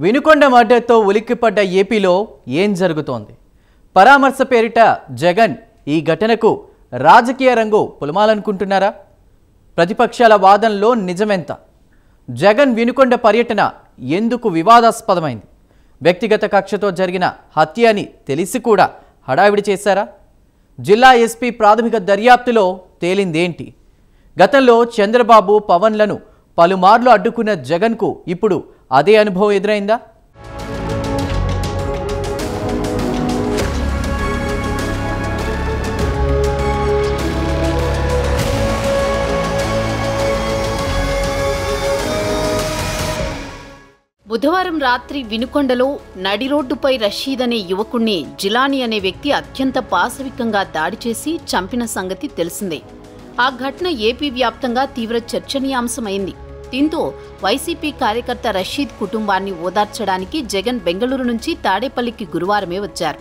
వినుకొండ మర్డర్తో ఉలిక్కిపడ్డ ఏపీలో ఏం జరుగుతోంది? పరామర్శ పేరిట జగన్ ఈ ఘటనకు రాజకీయ రంగు పులమాలనుకుంటున్నారా? ప్రతిపక్షాల వాదనలో నిజమెంత? జగన్ వినుకొండ పర్యటన ఎందుకు వివాదాస్పదమైంది? వ్యక్తిగత కక్షతో జరిగిన హత్య అని తెలిసి కూడా హడావిడి చేశారా? జిల్లా ఎస్పీ ప్రాథమిక దర్యాప్తులో తేలిందేంటి? గతంలో చంద్రబాబు పవన్లను పలుమార్లు అడ్డుకున్న జగన్కు ఇప్పుడు అదే అనుభవం ఎదురైందా? బుధవారం రాత్రి వినుకొండలో నడి రోడ్డుపై రషీద్ అనే యువకుణ్ణి జిలానీ అనే వ్యక్తి అత్యంత పాశవికంగా దాడి చేసి చంపిన సంగతి తెలిసిందే. ఆ ఘటన ఏపీ వ్యాప్తంగా తీవ్ర చర్చనీయాంశమైంది. దీంతో వైసీపీ కార్యకర్త రషీద్ కుటుంబాన్ని ఓదార్చడానికి జగన్ బెంగళూరు నుంచి తాడేపల్లికి గురువారమే వచ్చారు.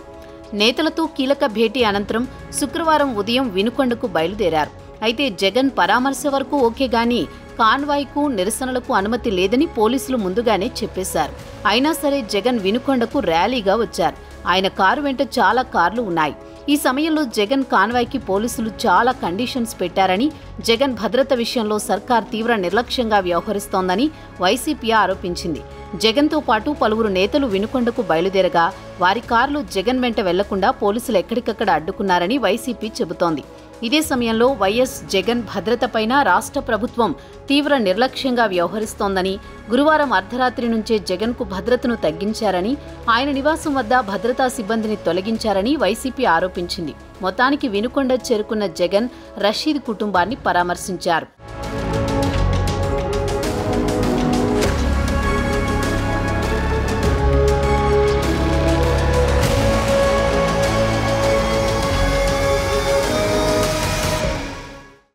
నేతలతో కీలక భేటీ అనంతరం శుక్రవారం ఉదయం వినుకొండకు బయలుదేరారు. అయితే జగన్ పరామర్శ వరకు ఓకే గాని కాన్వాయ్కు నిరసనలకు అనుమతి లేదని పోలీసులు ముందుగానే చెప్పేశారు. అయినా సరే జగన్ వినుకొండకు ర్యాలీగా వచ్చారు. ఆయన కారు వెంట చాలా కార్లు ఉన్నాయి. ఈ సమయంలో జగన్ కాన్వాయ్కి పోలీసులు చాలా కండిషన్స్ పెట్టారని, జగన్ భద్రత విషయంలో సర్కార్ తీవ్ర నిర్లక్ష్యంగా వ్యవహరిస్తోందని వైసీపీ ఆరోపించింది. జగన్తో పాటు పలువురు నేతలు వినుకొండకు బయలుదేరగా వారి కార్లు జగన్ వెంట వెళ్లకుండా పోలీసులు ఎక్కడికక్కడ అడ్డుకున్నారని వైసీపీ చెబుతోంది. ఇదే సమయంలో వైఎస్ జగన్ భద్రతపైన రాష్ట్ర ప్రభుత్వం తీవ్ర నిర్లక్ష్యంగా వ్యవహరిస్తోందని, గురువారం అర్ధరాత్రి నుంచే జగన్కు భద్రతను తగ్గించారని, ఆయన నివాసం వద్ద భద్రతా సిబ్బందిని తొలగించారని వైసీపీ ఆరోపించింది. మొత్తానికి వినుకొండ చేరుకున్న జగన్ రషీద్ కుటుంబాన్ని పరామర్శించారు.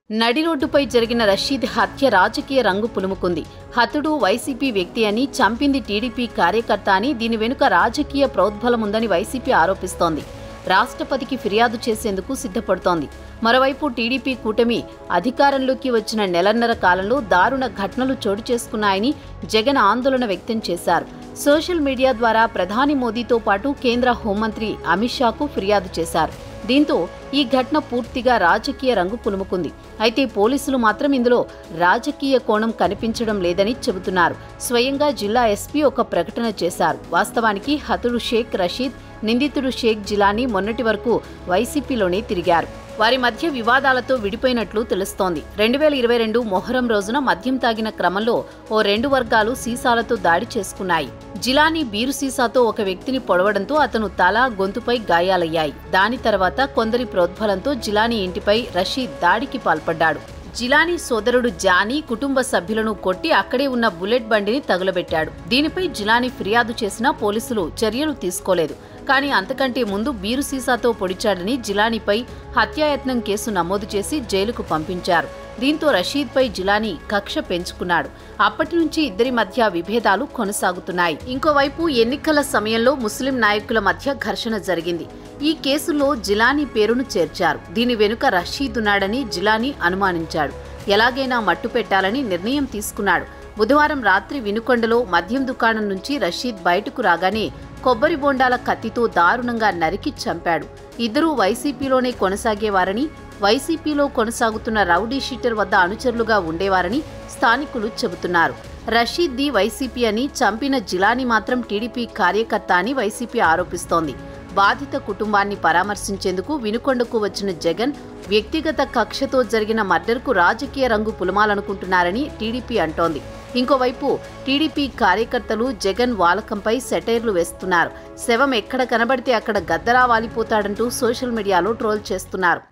నడి రోడ్డుపై జరిగిన రషీద్ హత్య రాజకీయ రంగు పులుముకుంది. హతుడు వైసీపీ వ్యక్తి అని, చంపింది టీడీపీ కార్యకర్త అని, దీని వెనుక రాజకీయ ప్రోద్బలముందని వైసీపీ ఆరోపిస్తోంది. రాష్ట్రపతికి ఫిర్యాదు చేసేందుకు సిద్ధపడుతోంది. మరోవైపు టీడీపీ కూటమి అధికారంలోకి వచ్చిన నెలన్నర కాలంలో దారుణ ఘటనలు చోటు చేసుకున్నాయని జగన్ ఆందోళన వ్యక్తం చేశారు. సోషల్ మీడియా ద్వారా ప్రధాని మోదీతో పాటు కేంద్ర హోంమంత్రి అమిత్ షాకు ఫిర్యాదు చేశారు. దీంతో ఈ ఘటన పూర్తిగా రాజకీయ రంగు పులుముకుంది. అయితే పోలీసులు మాత్రం ఇందులో రాజకీయ కోణం కనిపించడం లేదని చెబుతున్నారు. స్వయంగా జిల్లా ఎస్పీ ఒక ప్రకటన చేశారు. వాస్తవానికి హతుడు షేక్ రషీద్, నిందితుడు షేక్ జిలానీ మొన్నటి వరకు వైసీపీలోనే తిరిగారు. వారి మధ్య వివాదాలతో విడిపోయినట్లు తెలుస్తోంది. 2022 మొహరం రోజున మద్యం తాగిన క్రమంలో ఓ 2 వర్గాలు సీసాలతో దాడి చేసుకున్నాయి. జిలానీ బీరు సీసాతో ఒక వ్యక్తిని పొడవడంతో అతను తల, గొంతుపై గాయాలయ్యాయి. దాని తర్వాత కొందరి ప్రోద్బలంతో జిలానీ ఇంటిపై రషీద్ దాడికి పాల్పడ్డాడు. జిలానీ సోదరుడు జానీ కుటుంబ సభ్యులను కొట్టి అక్కడే ఉన్న బుల్లెట్ బండిని తగులబెట్టాడు. దీనిపై జిలానీ ఫిర్యాదు చేసినా పోలీసులు చర్యలు తీసుకోలేదు. కానీ అంతకంటే ముందు బీరు సీసాతో పొడిచాడని జిలానీపై హత్యాయత్నం కేసు నమోదు చేసి జైలుకు పంపించారు. దీంతో రషీద్పై జిలానీ కక్ష పెంచుకున్నాడు. అప్పటి నుంచి ఇద్దరి మధ్య విభేదాలు కొనసాగుతున్నాయి. ఇంకోవైపు ఎన్నికల సమయంలో ముస్లిం నాయకుల మధ్య ఘర్షణ జరిగింది. ఈ కేసులో జిలానీ పేరును చేర్చారు. దీని వెనుక రషీద్ ఉన్నాడని జిలానీ అనుమానించాడు. ఎలాగైనా మట్టు పెట్టాలని నిర్ణయం తీసుకున్నాడు. బుధవారం రాత్రి వినుకొండలో మద్యం దుకాణం నుంచి రషీద్ బయటకు రాగానే కొబ్బరి బొండాల కత్తితో దారుణంగా నరికి చంపాడు. ఇద్దరూ వైసీపీలోనే కొనసాగేవారని, వైసీపీలో కొనసాగుతున్న రౌడీ షీటర్ వద్ద అనుచరులుగా ఉండేవారని స్థానికులు చెబుతున్నారు. రషీద్ది వైసీపీ అని, చంపిన జిలానీ మాత్రం టీడీపీ కార్యకర్త అని వైసీపీ ఆరోపిస్తోంది. బాధిత కుటుంబాన్ని పరామర్శించేందుకు వినుకొండకు వచ్చిన జగన్ వ్యక్తిగత కక్షతో జరిగిన మర్డర్కు రాజకీయ రంగు పులమాలనుకుంటున్నారని టీడీపీ అంటోంది. ఇంకోవైపు టీడీపీ కార్యకర్తలు జగన్ వాలకంపై సెటైర్లు వేస్తున్నారు. శవం ఎక్కడ కనబడితే అక్కడ గద్దరా వాలిపోతాడంటూ సోషల్ మీడియాలో ట్రోల్ చేస్తున్నారు.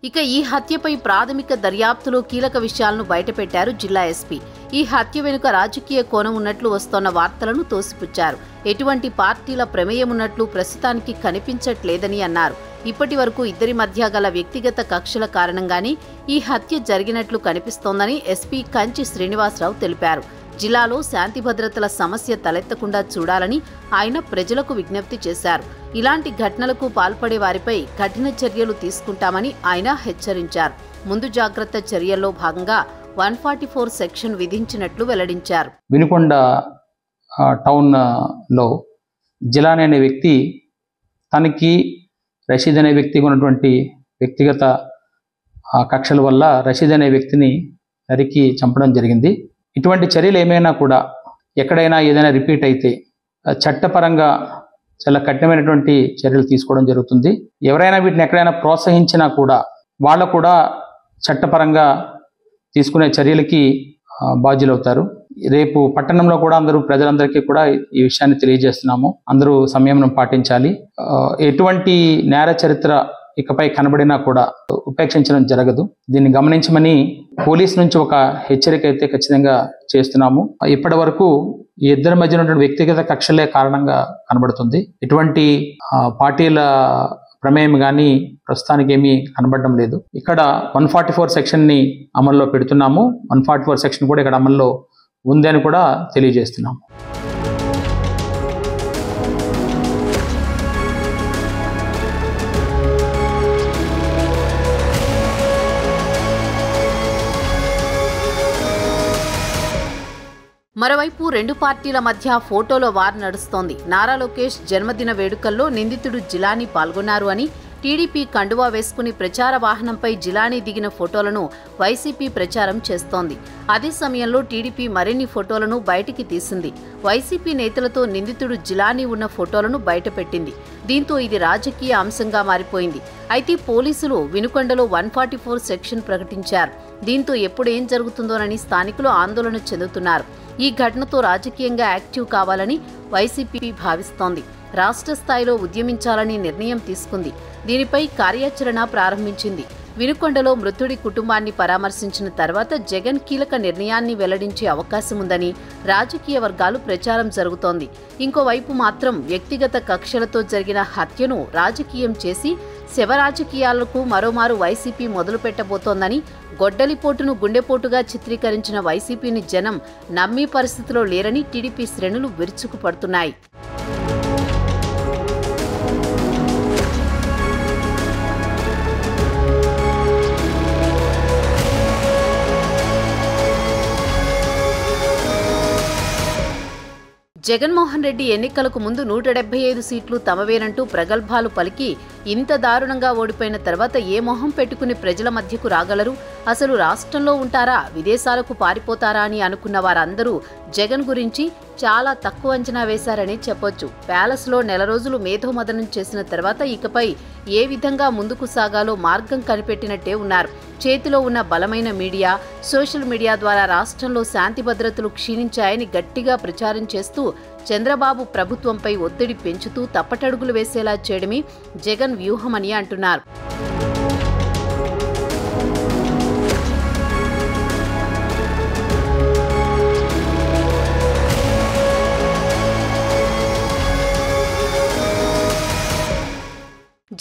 ఇక ఈ హత్యపై ప్రాథమిక దర్యాప్తులో కీలక విషయాలను బయటపెట్టారు జిల్లా ఎస్పీ. ఈ హత్య వెనుక రాజకీయ కోణం ఉన్నట్లు వస్తోన్న వార్తలను తోసిపుచ్చారు. ఎటువంటి పార్టీల ప్రమేయం ఉన్నట్లు ప్రస్తుతానికి కనిపించట్లేదని అన్నారు. ఇప్పటి వరకు ఇద్దరి మధ్య గల వ్యక్తిగత కక్షల కారణంగానే ఈ హత్య జరిగినట్లు కనిపిస్తోందని ఎస్పీ కంచి శ్రీనివాసరావు తెలిపారు. జిల్లాలో శాంతి భద్రతల సమస్య తలెత్తకుండా చూడాలని ఆయన ప్రజలకు విజ్ఞప్తి చేశారు. ఇలాంటి ఘటనలకు పాల్పడే వారిపై కఠిన చర్యలు తీసుకుంటామని ఆయన హెచ్చరించారు. ముందు జాగ్రత్త చర్యల్లో భాగంగా 144 సెక్షన్ విధించినట్లు వెల్లడించారు. వినుకొండ టౌన్లో జిలాని అనే వ్యక్తి తనకి రషీద్ అనే వ్యక్తికి ఉన్నటువంటి వ్యక్తిగత కక్షల వల్ల రషీద్ అనే వ్యక్తిని నరికి చంపడం జరిగింది. ఇటువంటి చర్యలు ఏమైనా కూడా ఎక్కడైనా ఏదైనా రిపీట్ అయితే చట్టపరంగా చాలా కఠినమైనటువంటి చర్యలు తీసుకోవడం జరుగుతుంది. ఎవరైనా వీటిని ఎక్కడైనా ప్రోత్సహించినా కూడా వాళ్ళు కూడా చట్టపరంగా తీసుకునే చర్యలకి బాధ్యులవుతారు. రేపు పట్టణంలో కూడా ప్రజలందరికీ కూడా ఈ విషయాన్ని తెలియజేస్తున్నాము. అందరూ సంయమనం పాటించాలి. ఎటువంటి నేర చరిత్ర ఇకపై కనబడినా కూడా ఉపేక్షించడం జరగదు. దీన్ని గమనించమని పోలీస్ నుంచి ఒక హెచ్చరిక అయితే ఖచ్చితంగా చేస్తున్నాము. ఇప్పటి వరకు ఈ ఇద్దరి మధ్య ఉన్నటువంటి వ్యక్తిగత కక్షలే కారణంగా కనబడుతుంది. ఎటువంటి పార్టీల ప్రమేయం కానీ ప్రస్తుతానికి ఏమీ కనబడడం లేదు. ఇక్కడ 144 సెక్షన్ని అమల్లో పెడుతున్నాము. 144 సెక్షన్ కూడా ఇక్కడ అమల్లో ఉంది అని కూడా తెలియజేస్తున్నాము. మరోవైపు రెండు పార్టీల మధ్య ఫోటోల వార్ నడుస్తోంది. నారా లోకేష్ జన్మదిన వేడుకల్లో నిందితుడు జిలానీ పాల్గొన్నారు అని టీడీపీ కండువా వేసుకుని ప్రచార వాహనంపై జిలానీ దిగిన ఫోటోలను వైసీపీ ప్రచారం చేస్తోంది. అదే సమయంలో టీడీపీ మరిన్ని ఫోటోలను బయటికి తీసింది. వైసీపీ నేతలతో నిందితుడు జిలానీ ఉన్న ఫోటోలను బయటపెట్టింది. దీంతో ఇది రాజకీయ అంశంగా మారిపోయింది. అయితే పోలీసులు వినుకొండలో 144 సెక్షన్ ప్రకటించారు. దీంతో ఎప్పుడు ఏం జరుగుతుందోనని స్థానికులు ఆందోళన చెందుతున్నారు. ఈ ఘటనతో రాజకీయంగా యాక్టివ్ కావాలని వైసీపీ భావిస్తోంది. రాష్ట్ర స్థాయిలో ఉద్యమించాలని నిర్ణయం తీసుకుంది. దీనిపై కార్యాచరణ ప్రారంభించింది. వినుకొండలో మృతుడి కుటుంబాన్ని పరామర్శించిన తర్వాత జగన్ కీలక నిర్ణయాన్ని వెల్లడించే అవకాశం ఉందని రాజకీయ వర్గాలు ప్రచారం జరుగుతోంది. ఇంకోవైపు మాత్రం వ్యక్తిగత కక్షలతో జరిగిన హత్యను రాజకీయం చేసి శవ రాజకీయాలకు మరోమారు వైసీపీ మొదలుపెట్టబోతోందని, గొడ్డలిపోటును గుండెపోటుగా చిత్రీకరించిన వైసీపీని జనం నమ్మే పరిస్థితిలో లేరని టీడీపీ శ్రేణులు విరుచుకుపడుతున్నాయి. జగన్మోహన్ రెడ్డి ఎన్నికలకు ముందు 175 సీట్లు తమవేనంటూ ప్రగల్భాలు పలికి ఇంత దారుణంగా ఓడిపోయిన తర్వాత ఏ మొహం పెట్టుకుని ప్రజల మధ్యకు రాగలరు? అసలు రాష్ట్రంలో ఉంటారా, విదేశాలకు పారిపోతారా అని అనుకున్న వారందరూ జగన్ గురించి చాలా తక్కువ అంచనా వేశారని చెప్పొచ్చు. ప్యాలెస్లో నెల రోజులు మేధోమదనం చేసిన తర్వాత ఇకపై ఏ విధంగా ముందుకు సాగాలో మార్గం కనిపెట్టినట్టే ఉన్నారు. చేతిలో ఉన్న బలమైన మీడియా, సోషల్ మీడియా ద్వారా రాష్ట్రంలో శాంతి భద్రతలు క్షీణించాయని గట్టిగా ప్రచారం చేస్తూ చంద్రబాబు ప్రభుత్వంపై ఒత్తిడి పెంచుతూ తప్పటడుగులు వేసేలా చేయడమే జగన్ వ్యూహమని అంటున్నారు.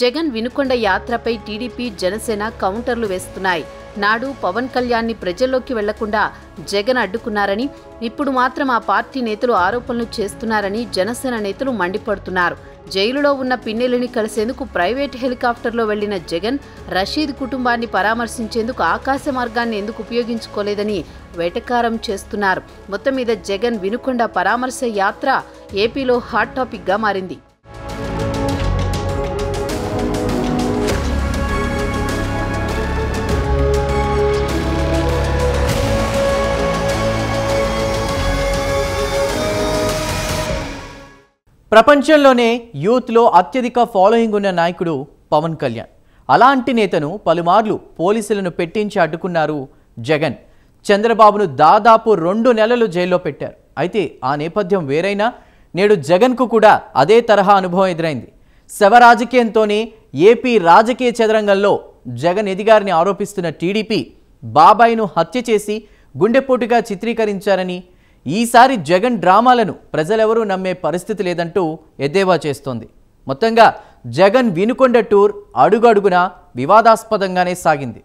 జగన్ వినుకొండ యాత్రపై టీడీపీ, జనసేన కౌంటర్లు వేస్తున్నాయి. నాడు పవన్ కళ్యాణ్ని ప్రజల్లోకి వెళ్లకుండా జగన్ అడ్డుకున్నారని, ఇప్పుడు మాత్రం ఆ పార్టీ నేతలు ఆరోపణలు చేస్తున్నారని జనసేన నేతలు మండిపడుతున్నారు. జైలులో ఉన్న పిన్నెల్లిని కలిసేందుకు ప్రైవేట్ హెలికాప్టర్లో వెళ్లిన జగన్ రషీద్ కుటుంబాన్ని పరామర్శించేందుకు ఆకాశ మార్గాన్ని ఎందుకు ఉపయోగించుకోలేదని వెటకారం చేస్తున్నారు. మొత్తం మీద జగన్ వినుకొండ పరామర్శ యాత్ర ఏపీలో హాట్ టాపిక్గా మారింది. ప్రపంచంలోనే యూత్లో అత్యధిక ఫాలోయింగ్ ఉన్న నాయకుడు పవన్ కళ్యాణ్. అలాంటి నేతను పలుమార్లు పోలీసులను పెట్టించి అడ్డుకున్నారు జగన్. చంద్రబాబును దాదాపు 2 నెలలు జైల్లో పెట్టారు. అయితే ఆ నేపథ్యం వేరైనా నేడు జగన్కు కూడా అదే తరహా అనుభవం ఎదురైంది. శవ రాజకీయంతోనే ఏపీ రాజకీయ చదరంగంలో జగన్ ఎదిగారని ఆరోపిస్తున్న టీడీపీ బాబాయిను హత్య చేసి గుండెపోటుగా చిత్రీకరించారని, ఈసారి జగన్ డ్రామాలను ప్రజలెవరూ నమ్మే పరిస్థితి లేదంటూ ఎద్దేవా చేస్తోంది. మొత్తంగా జగన్ వినుకొండ టూర్ అడుగడుగునా వివాదాస్పదంగానే సాగింది.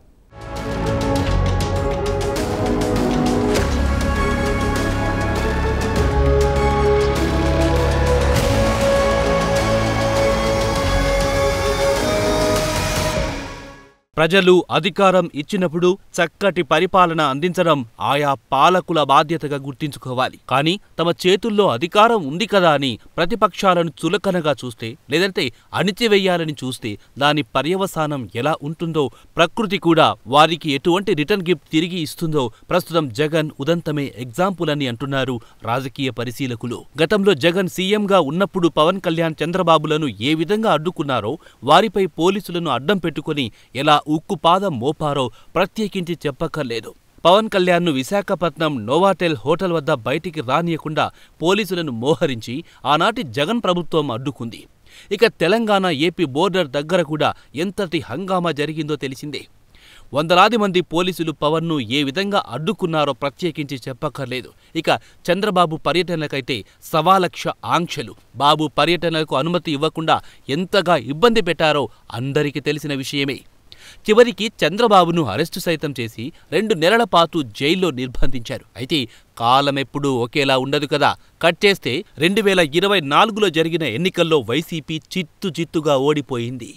ప్రజలు అధికారం ఇచ్చినప్పుడు చక్కటి పరిపాలన అందించడం ఆయా పాలకుల బాధ్యతగా గుర్తించుకోవాలి. కానీ తమ చేతుల్లో అధికారం ఉంది కదా అని ప్రతిపక్షాలను చులకనగా చూస్తే, లేదంటే అణిచివేయాలని చూస్తే దాని పర్యవసానం ఎలా ఉంటుందో, ప్రకృతి కూడా వారికి ఎటువంటి రిటర్న్ గిఫ్ట్ తిరిగి ఇస్తుందో ప్రస్తుతం జగన్ ఉదంతమే ఎగ్జాంపుల్ అని అంటున్నారు రాజకీయ పరిశీలకులు. గతంలో జగన్ సీఎంగా ఉన్నప్పుడు పవన్ కళ్యాణ్ చంద్రబాబులను ఏ విధంగా అడ్డుకున్నారో, వారిపై పోలీసులను అడ్డం పెట్టుకుని ఎలా ఉక్కుపాదం మోపారో ప్రత్యేకించి చెప్పక్కర్లేదు. పవన్ కళ్యాణ్ను విశాఖపట్నం నోవాటెల్ హోటల్ వద్ద బయటికి రానియకుండా పోలీసులను మోహరించి ఆనాటి జగన్ ప్రభుత్వం అడ్డుకుంది. ఇక తెలంగాణ ఏపీ బోర్డర్ దగ్గర కూడా ఎంతటి హంగామా జరిగిందో తెలిసిందే. వందలాది మంది పోలీసులు పవన్ను ఏ విధంగా అడ్డుకున్నారో ప్రత్యేకించి చెప్పక్కర్లేదు. ఇక చంద్రబాబు పర్యటనకైతే 1,00,000 ఆంక్షలు. బాబు పర్యటనకు అనుమతి ఇవ్వకుండా ఎంతగా ఇబ్బంది పెట్టారో అందరికీ తెలిసిన విషయమే. చివరికి చంద్రబాబును అరెస్టు సైతం చేసి 2 నెలల పాటు జైల్లో నిర్బంధించారు. అయితే కాలమెప్పుడూ ఒకేలా ఉండదు కదా. కట్ చేస్తే 2024లో జరిగిన ఎన్నికల్లో వైసీపీ చిత్తుగా ఓడిపోయింది.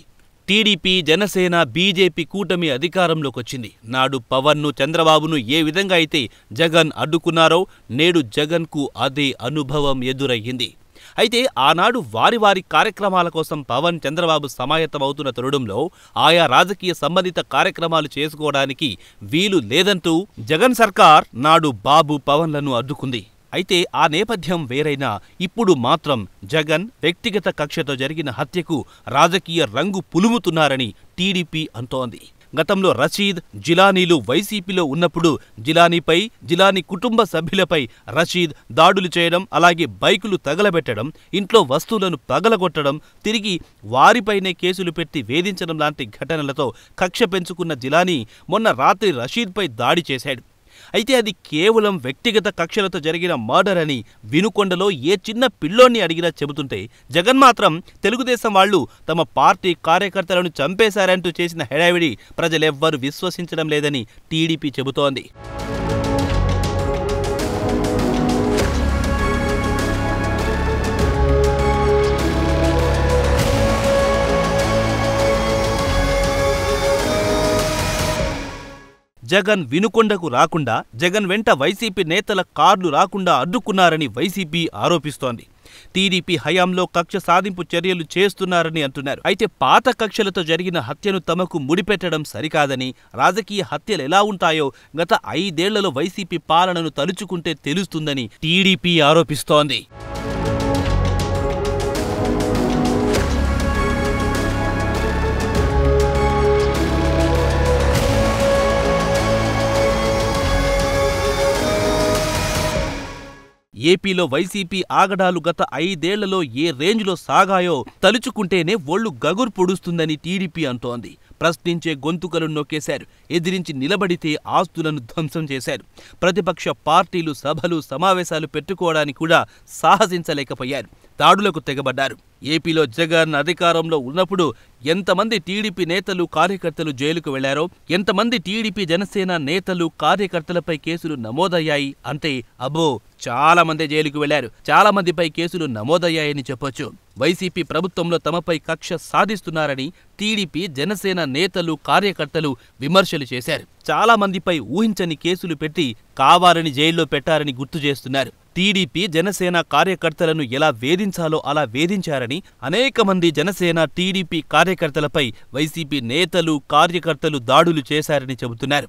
టీడీపీ, జనసేన, బీజేపీ కూటమి అధికారంలోకొచ్చింది. నాడు పవన్ను, చంద్రబాబును ఏ విధంగా అయితే జగన్ అడ్డుకున్నారో నేడు జగన్కు అదే అనుభవం ఎదురయ్యింది. అయితే ఆనాడు వారి కార్యక్రమాల కోసం పవన్, చంద్రబాబు సమాయత్తమవుతున్న తరుణంలో ఆయా రాజకీయ సంబంధిత కార్యక్రమాలు చేసుకోవడానికి వీలు లేదంటూ జగన్ సర్కార్ నాడు బాబు, పవన్లను అడ్డుకుంది. అయితే ఆ నేపథ్యం వేరైనా ఇప్పుడు మాత్రం జగన్ వ్యక్తిగత కక్షతో జరిగిన హత్యకు రాజకీయ రంగు పులుముతున్నారని టీడీపీ అంటోంది. గతంలో రషీద్, జిలానీలు వైసీపీలో ఉన్నప్పుడు జిలానీపై, జిలానీ కుటుంబ సభ్యులపై రషీద్ దాడులు చేయడం, అలాగే బైకులు తగలబెట్టడం, ఇంట్లో వస్తువులను పగలగొట్టడం, తిరిగి వారిపైనే కేసులు పెట్టి వేధించడం లాంటి ఘటనలతో కక్ష పెంచుకున్న జిలానీ మొన్న రాత్రి రషీద్పై దాడి చేశాడు. అయితే అది కేవలం వ్యక్తిగత కక్షలతో జరిగిన మర్డర్ అని వినుకొండలో ఏ చిన్న పిల్లోన్ని అడిగినా చెబుతుంటే, జగన్ మాత్రం తెలుగుదేశం వాళ్లు తమ పార్టీ కార్యకర్తలను చంపేశారంటూ చేసిన హడావిడి ప్రజలెవ్వరూ విశ్వసించడం లేదని టీడీపీ చెబుతోంది. జగన్ వినుకొండకు రాకుండా, జగన్ వెంట వైసీపీ నేతల కార్లు రాకుండా అడ్డుకున్నారని వైసీపీ ఆరోపిస్తోంది. టీడీపీ హయాంలో కక్ష సాధింపు చర్యలు చేస్తున్నారని అంటున్నారు. అయితే పాత కక్షలతో జరిగిన హత్యను తమకు ముడిపెట్టడం సరికాదని, రాజకీయ హత్యలు ఎలా ఉంటాయో గత 5 ఏళ్లలో వైసీపీ పాలనను తలుచుకుంటే తెలుస్తుందని టీడీపీ ఆరోపిస్తోంది. ఏపీలో వైసీపీ ఆగడాలు గత 5 ఏళ్లలో ఏ రేంజ్లో సాగాయో తలుచుకుంటేనే ఒళ్ళు గగురు పొడుస్తుందని టీడీపీ అంటోంది. ప్రశ్నించే గొంతుకలను నొక్కేశారు. ఎదిరించి నిలబడితే ఆస్తులను ధ్వంసం చేశారు. ప్రతిపక్ష పార్టీలు సభలు, సమావేశాలు పెట్టుకోవడానికి కూడా సాహసించలేకపోయారు. దాడులకు తెగబడ్డారు. ఏపీలో జగన్ అధికారంలో ఉన్నప్పుడు ఎంతమంది టీడీపీ నేతలు, కార్యకర్తలు జైలుకు వెళ్లారో, ఎంతమంది టీడీపీ, జనసేన నేతలు, కార్యకర్తలపై కేసులు నమోదయ్యాయి అంటే అబ్బో చాలా మంది జైలుకు వెళ్లారు. చాలా మందిపై కేసులు నమోదయ్యాయని చెప్పొచ్చు. వైసీపీ ప్రభుత్వంలో తమపై కక్ష సాధిస్తున్నారని టీడీపీ, జనసేన నేతలు, కార్యకర్తలు విమర్శలు చేశారు. చాలా మందిపై ఊహించని కేసులు పెట్టి కావాలని జైల్లో పెట్టారని గుర్తు చేస్తున్నారు. టీడీపీ, జనసేన కార్యకర్తలను ఎలా వేధించాలో అలా వేధించారని, అనేక మంది జనసేన, టీడీపీ కార్యకర్తలపై వైసీపీ నేతలు, కార్యకర్తలు దాడులు చేశారని చెబుతున్నారు.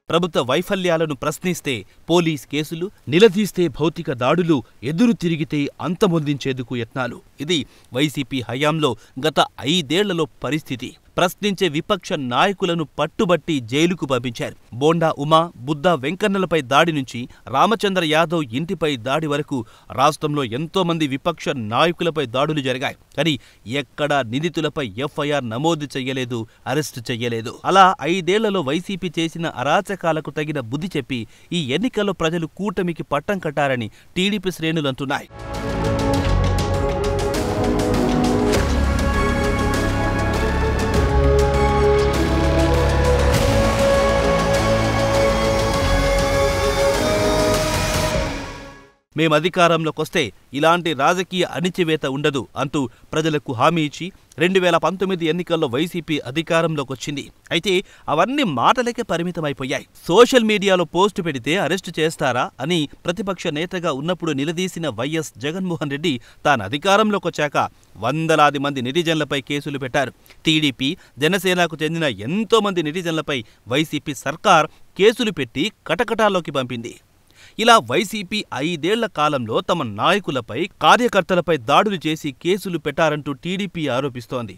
ప్రభుత్వ వైఫల్యాలను ప్రశ్నిస్తే పోలీస్ కేసులు, నిలదీస్తే భౌతిక దాడులు, ఎదురు తిరిగితే అంతమొందించేందుకు యత్నాలు. ఇది వైసీపీ హయాంలో గత 5 ఏళ్లలో పరిస్థితి. ప్రశ్నించే విపక్ష నాయకులను పట్టుబట్టి జైలుకు పంపించారు. బోండా ఉమా, బుద్దా వెంకన్నలపై దాడి నుంచి రామచంద్ర యాదవ్ ఇంటిపై దాడి వరకు రాష్ట్రంలో ఎంతో మంది విపక్ష నాయకులపై దాడులు జరిగాయి. కానీ ఎక్కడా నిందితులపై ఎఫ్ఐఆర్ నమోదు చెయ్యలేదు, అరెస్టు చెయ్యలేదు. అలా 5 ఏళ్లలో వైసీపీ చేసిన అరాచకాలకు తగిన బుద్ధి చెప్పి ఈ ఎన్నికల్లో ప్రజలు కూటమికి పట్టం కట్టారని టీడీపీ శ్రేణులు అంటున్నాయి. మేం అధికారంలోకొస్తే ఇలాంటి రాజకీయ అణిచివేత ఉండదు అంటూ ప్రజలకు హామీ ఇచ్చి 2019 ఎన్నికల్లో వైసీపీ అధికారంలోకొచ్చింది. అయితే అవన్నీ మాటలకే పరిమితమైపోయాయి. సోషల్ మీడియాలో పోస్టు పెడితే అరెస్టు చేస్తారా అని ప్రతిపక్ష నేతగా ఉన్నప్పుడు నిలదీసిన వైఎస్ జగన్మోహన్ రెడ్డి తాను అధికారంలోకొచ్చాక వందలాది మంది నెటిజన్లపై కేసులు పెట్టారు. టీడీపీ, జనసేనకు చెందిన ఎంతో మంది నెటిజన్లపై వైసీపీ సర్కార్ కేసులు పెట్టి కటకటాల్లోకి పంపింది. ఇలా వైసీపీ 5 ఏళ్ల కాలంలో తమ నాయకులపై, కార్యకర్తలపై దాడులు చేసి కేసులు పెట్టారంటూ టీడీపీ ఆరోపిస్తోంది.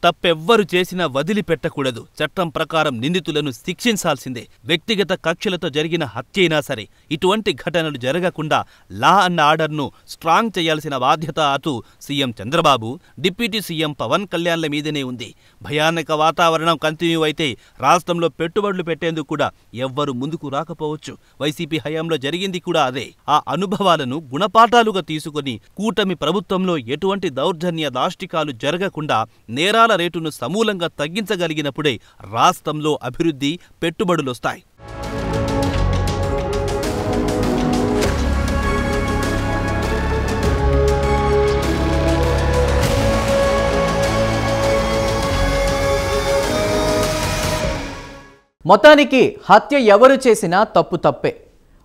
తప్పెవ్వరు చేసినా వదిలిపెట్టకూడదు, చట్టం ప్రకారం నిందితులను శిక్షించాల్సిందే. వ్యక్తిగత కక్షలతో జరిగిన హత్యైనా సరే ఇటువంటి ఘటనలు జరగకుండా లా అండ్ ఆర్డర్ను స్ట్రాంగ్ చేయాల్సిన బాధ్యత అటు CM Chandrababu, deputy CM Pavan కళ్యాణ్ల మీదనే ఉంది. భయానక వాతావరణం కంటిన్యూ అయితే రాష్ట్రంలో పెట్టుబడులు పెట్టేందుకు కూడా ఎవ్వరు ముందుకు రాకపోవచ్చు. వైసీపీ హయాంలో జరిగింది కూడా అదే. ఆ అనుభవాలను గుణపాఠాలుగా తీసుకుని కూటమి ప్రభుత్వంలో ఎటువంటి దౌర్జన్య దాష్టికాలు జరగకుండా నేరాల రేటును సమూలంగా తగ్గించగలిగినప్పుడే రాష్ట్రంలో అభివృద్ధి, పెట్టుబడులొస్తాయి. మొత్తానికి హత్య ఎవరు చేసినా తప్పు తప్పే.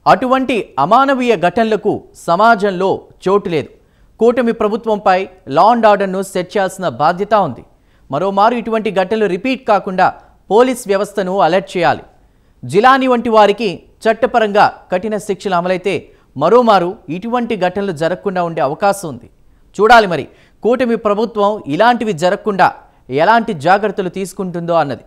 అటువంటి అమానవీయ ఘటనలకు సమాజంలో చోటు లేదు. కూటమి ప్రభుత్వంపై లా అండ్ ఆర్డర్ను సెట్ చేయాల్సిన బాధ్యత ఉంది. మరోమారు ఇటువంటి ఘటనలు రిపీట్ కాకుండా పోలీస్ వ్యవస్థను అలర్ట్ చేయాలి. జిలానీ వంటి వారికి చట్టపరంగా కఠిన శిక్షలు అమలైతే మరోమారు ఇటువంటి ఘటనలు జరగకుండా ఉండే అవకాశం ఉంది. చూడాలి మరి కూటమి ప్రభుత్వం ఇలాంటివి జరగకుండా ఎలాంటి జాగ్రత్తలు తీసుకుంటుందో అన్నది.